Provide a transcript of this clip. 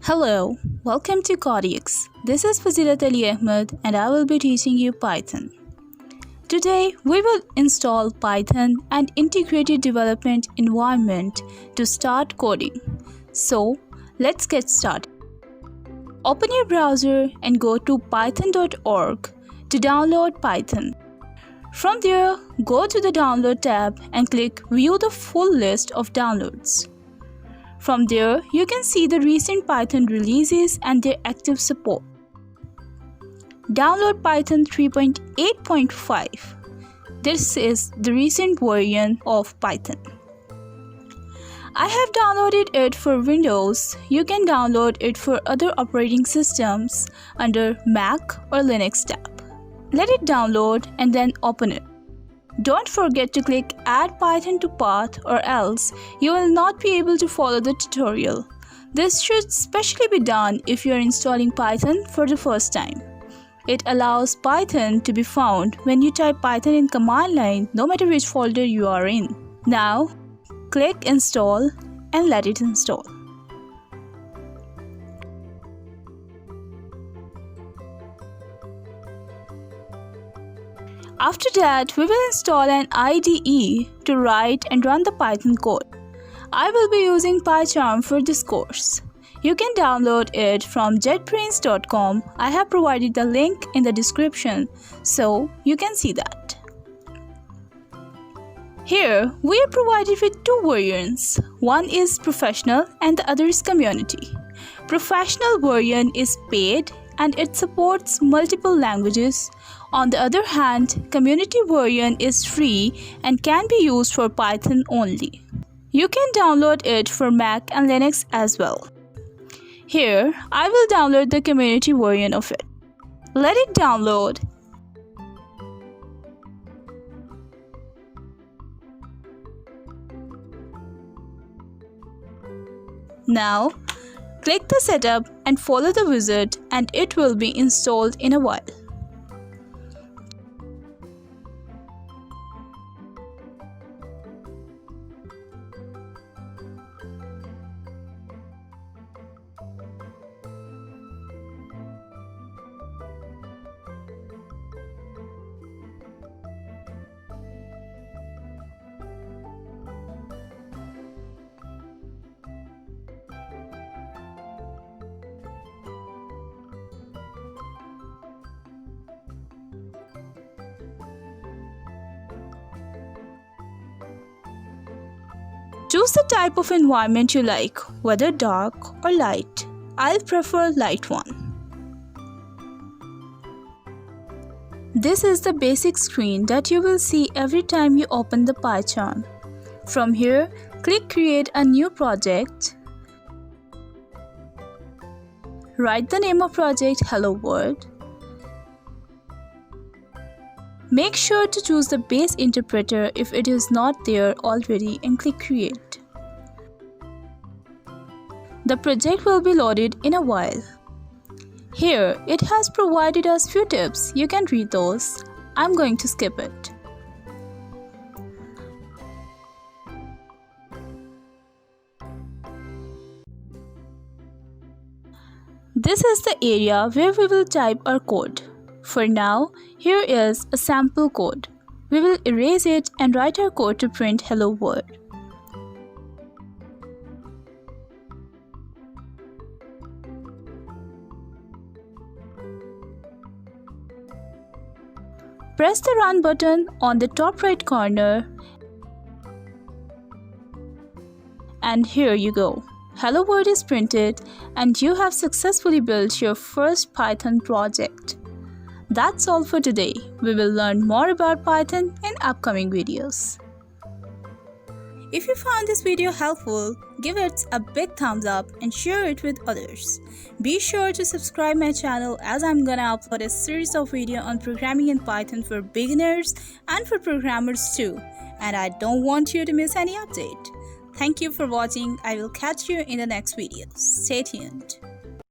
Hello, welcome to Codex. This is Fazilat Ali Ahmed and I will be teaching you Python. Today, we will install Python and integrated development environment to start coding. So, let's get started. Open your browser and go to python.org to download Python. From there, go to the Download tab and click View the full list of downloads. From there, you can see the recent Python releases and their active support. Download Python 3.8.5. This is the recent version of Python. I have downloaded it for Windows. You can download it for other operating systems under Mac or Linux tab. Let it download and then open it. Don't forget to click Add Python to Path or else you will not be able to follow the tutorial. This should especially be done if you are installing Python for the first time. It allows Python to be found when you type Python in command line no matter which folder you are in. Now, click Install and let it install. After that, we will install an IDE to write and run the Python code. I will be using Pycharm for this course. You can download it from jetbrains.com. I have provided the link in the description so you can see that. Here, we are provided with two versions. One is professional and the other is community. Professional version is paid and it supports multiple languages. On the other hand, community version is free and can be used for Python only. You can download it for Mac and Linux as well. Here, I will download the community version of it. Let it download. Now, click the setup and follow the wizard and it will be installed in a while. Choose the type of environment you like, whether dark or light. I'll prefer light one. This is the basic screen that you will see every time you open the Pycharm. From here, click Create a new project. Write the name of project Hello World. Make sure to choose the base interpreter if it is not there already and click Create. The project will be loaded in a while. Here, it has provided us few tips. You can read those. I'm going to skip it. This is the area where we will type our code. For now, here is a sample code. We will erase it and write our code to print Hello World. Press the Run button on the top right corner and here you go. Hello World is printed and you have successfully built your first Python project. That's all for today. We will learn more about Python in upcoming videos. If you found this video helpful, give it a big thumbs up and share it with others. Be sure to subscribe my channel as I'm gonna upload a series of videos on programming in Python for beginners and for programmers too. And I don't want you to miss any update. Thank you for watching. I will catch you in the next video. Stay tuned.